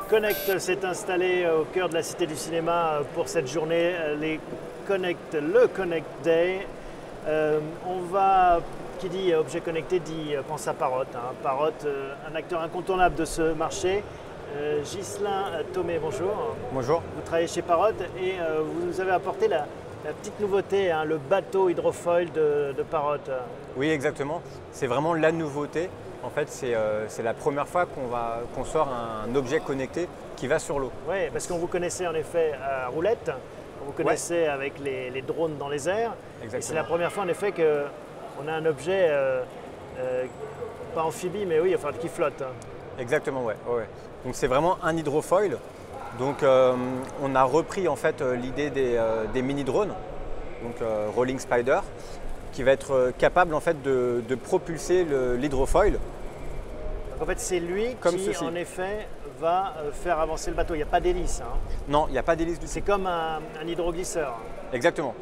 Connect s'est installé au cœur de la Cité du Cinéma pour cette journée, le Connect Day. Qui dit objet connecté dit pense à Parrot. Parrot, un acteur incontournable de ce marché. Ghislain Thomé, bonjour. Bonjour. Vous travaillez chez Parrot et vous nous avez apporté la petite nouveauté, le bateau hydrofoil de Parrot. Oui, exactement. C'est vraiment la nouveauté. En fait, c'est la première fois qu'on sort un objet connecté qui va sur l'eau. Oui, parce qu'on vous connaissait en effet à roulette, on vous connaissait avec les drones dans les airs. Exactement. Et c'est la première fois en effet qu'on a un objet, pas amphibie, mais oui, enfin qui flotte. Exactement, ouais. Donc c'est vraiment un hydrofoil. Donc on a repris en fait l'idée des mini-drones, donc Rolling Spider, qui va être capable en fait de propulser l'hydrofoil. Donc en fait c'est lui qui en effet va faire avancer le bateau, il n'y a pas d'hélice. Non, il n'y a pas d'hélice du tout. C'est comme un hydroglisseur. Exactement,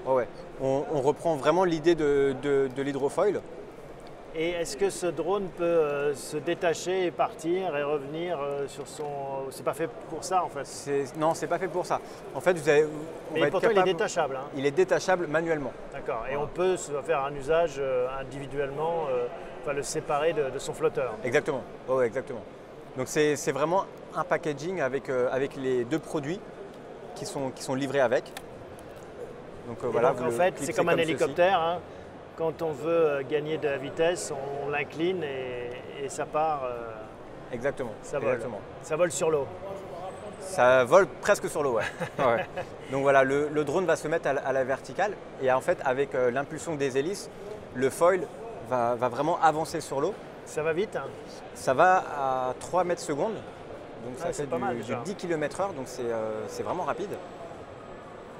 on reprend vraiment l'idée de l'hydrofoil. Et est-ce que ce drone peut se détacher et partir et revenir sur son... C'est pas fait pour ça en fait. Non, c'est pas fait pour ça. En fait, Mais pourtant il est détachable. Il est détachable manuellement. D'accord. Et on peut se faire un usage individuellement, le séparer de son flotteur. Exactement. Exactement. Donc c'est vraiment un packaging avec les deux produits qui sont livrés avec. Donc voilà. Donc en fait, c'est comme un hélicoptère. Quand on veut gagner de la vitesse, on l'incline et ça part. Exactement. Ça vole. Exactement. Ça vole sur l'eau. Ça vole presque sur l'eau, ouais. Donc voilà, le drone va se mettre à la verticale et en fait, avec l'impulsion des hélices, le foil va vraiment avancer sur l'eau. Ça va vite? Ça va à 3 mètres secondes, donc ça fait du 10 km/h, donc c'est vraiment rapide.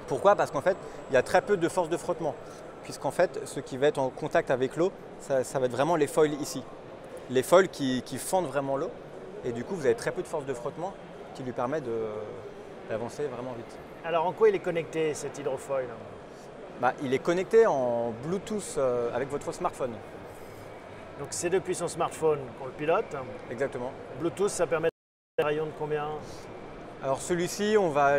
Pourquoi? Parce qu'en fait, il y a très peu de force de frottement. Puisqu'en fait, ce qui va être en contact avec l'eau, ça va être vraiment les foils ici. Les foils qui fendent vraiment l'eau. Et du coup, vous avez très peu de force de frottement qui lui permet d'avancer vraiment vite. Alors, en quoi il est connecté, cet hydrofoil? Il est connecté en Bluetooth avec votre smartphone. Donc, c'est depuis son smartphone qu'on le pilote? Exactement. Bluetooth, ça permet un rayon de combien? Alors, celui-ci, on va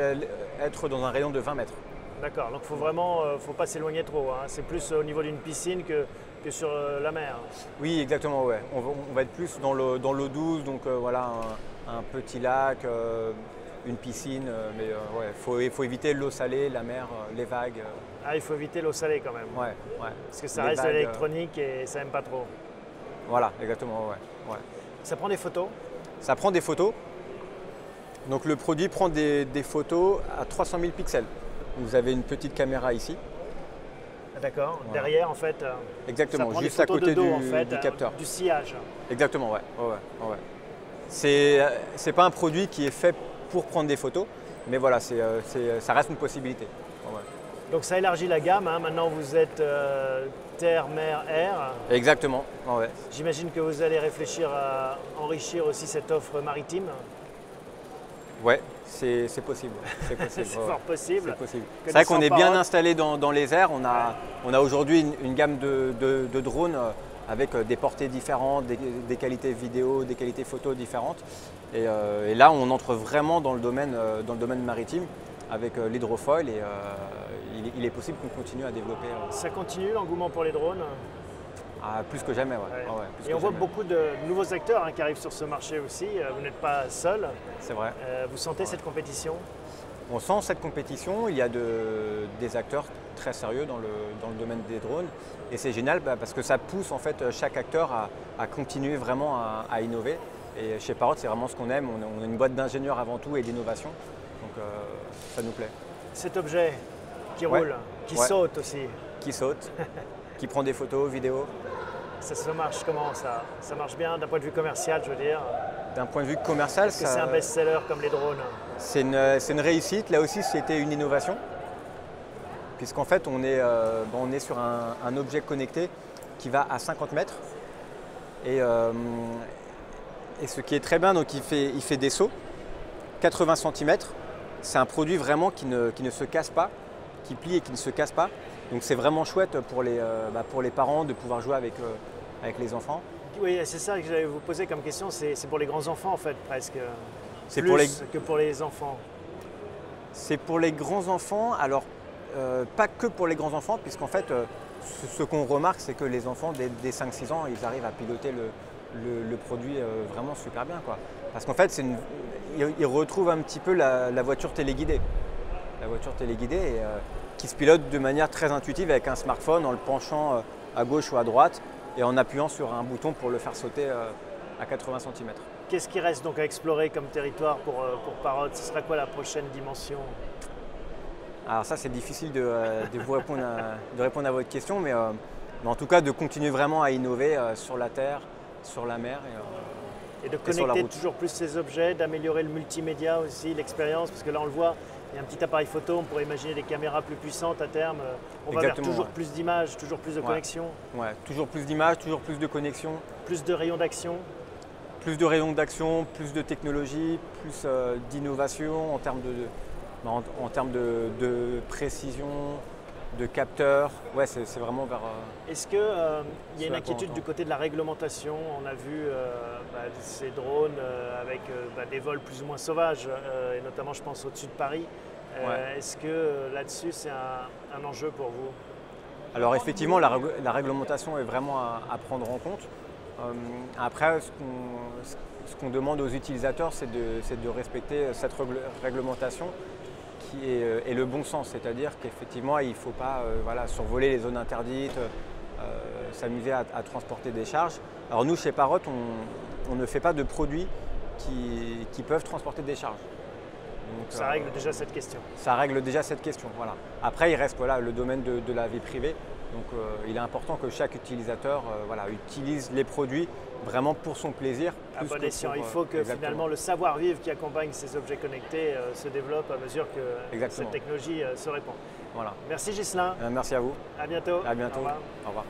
être dans un rayon de 20 mètres. D'accord, donc faut pas s'éloigner trop. C'est plus au niveau d'une piscine que sur la mer. Oui, exactement. Ouais. On va être plus dans l'eau douce, donc voilà, un petit lac, une piscine. Mais il faut éviter l'eau salée, la mer, les vagues. Ah, il faut éviter l'eau salée quand même. Ouais. Parce que ça reste de l'électronique et ça n'aime pas trop. Voilà, exactement. Ouais. Ça prend des photos? Ça prend des photos. Donc le produit prend des photos à 300 000 pixels. Vous avez une petite caméra ici. D'accord, voilà. Derrière en fait. Exactement, ça prend juste à côté du capteur. Du sillage. Exactement, ouais. C'est pas un produit qui est fait pour prendre des photos, mais voilà, ça reste une possibilité. Ouais. Donc ça élargit la gamme, maintenant vous êtes terre, mer, air. Exactement, J'imagine que vous allez réfléchir à enrichir aussi cette offre maritime. Ouais, c'est possible. C'est fort possible. C'est vrai qu'on est bien installé dans les airs. On a aujourd'hui une gamme de drones avec des portées différentes, des qualités vidéo, des qualités photo différentes. Et là, on entre vraiment dans le domaine maritime avec l'hydrofoil et il est possible qu'on continue à développer. Ça continue l'engouement pour les drones? Plus que jamais, Et on voit beaucoup de nouveaux acteurs qui arrivent sur ce marché aussi. Vous n'êtes pas seul. C'est vrai. Vous sentez cette compétition? On sent cette compétition. Il y a des acteurs très sérieux dans le domaine des drones. Et c'est génial parce que ça pousse en fait chaque acteur à continuer vraiment à innover. Et chez Parrot, c'est vraiment ce qu'on aime. On a une boîte d'ingénieurs avant tout et d'innovation. Donc ça nous plaît. Cet objet qui roule, qui saute aussi. Qui saute, qui prend des photos, vidéos. Ça marche comment ça? Ça marche bien d'un point de vue commercial, je veux dire? D'un point de vue commercial, est-ce que c'est un best-seller comme les drones? C'est une réussite. Là aussi, c'était une innovation. Puisqu'en fait, on est sur un objet connecté qui va à 50 mètres. Et ce qui est très bien, donc il fait des sauts, 80 cm. C'est un produit vraiment qui ne se casse pas, qui plie et qui ne se casse pas. Donc c'est vraiment chouette pour les parents de pouvoir jouer avec les enfants. Oui, c'est ça que j'allais vous poser comme question, c'est pour les grands enfants en fait presque. C'est plus que pour les enfants? C'est pour les grands enfants. Alors, pas que pour les grands enfants, puisqu'en fait, ce qu'on remarque, c'est que les enfants, dès 5-6 ans, ils arrivent à piloter le produit vraiment super bien, quoi. Parce qu'en fait, ils retrouvent un petit peu la voiture téléguidée. La voiture téléguidée qui se pilote de manière très intuitive avec un smartphone en le penchant à gauche ou à droite et en appuyant sur un bouton pour le faire sauter à 80 cm. Qu'est-ce qui reste donc à explorer comme territoire pour Parrot? Ce sera quoi la prochaine dimension? Alors ça, c'est difficile de répondre à votre question, mais en tout cas de continuer vraiment à innover sur la terre, sur la mer et de connecter toujours plus ces objets, d'améliorer le multimédia aussi, l'expérience, parce que là on le voit, il y a un petit appareil photo, on pourrait imaginer des caméras plus puissantes à terme, on va vers toujours plus d'images, toujours plus de connexions. Ouais, toujours plus d'images, toujours plus de connexions. Plus de rayons d'action. Plus de rayons d'action, plus de technologie, plus d'innovation en termes de précision, de capteurs. Ouais, c'est vraiment vers… Est-ce qu'il y a une inquiétude du côté de la réglementation? On a vu ces drones avec des vols plus ou moins sauvages, et notamment je pense au-dessus de Paris. Est-ce que là-dessus c'est un enjeu pour vous? Alors effectivement, la réglementation est vraiment à prendre en compte. Après, ce qu'on demande aux utilisateurs, c'est de respecter cette réglementation qui est le bon sens, c'est-à-dire qu'effectivement, il ne faut pas survoler les zones interdites, s'amuser à transporter des charges. Alors nous, chez Parrot, on ne fait pas de produits qui peuvent transporter des charges. Donc, ça règle déjà cette question. Ça règle déjà cette question, voilà. Après, il reste le domaine de la vie privée. Donc il est important que chaque utilisateur utilise les produits vraiment pour son plaisir. À bon escient, il faut que finalement le savoir-vivre qui accompagne ces objets connectés se développe à mesure que cette technologie se répand. Voilà. Merci Ghislain. Merci à vous. À bientôt. À bientôt. Au revoir. Au revoir.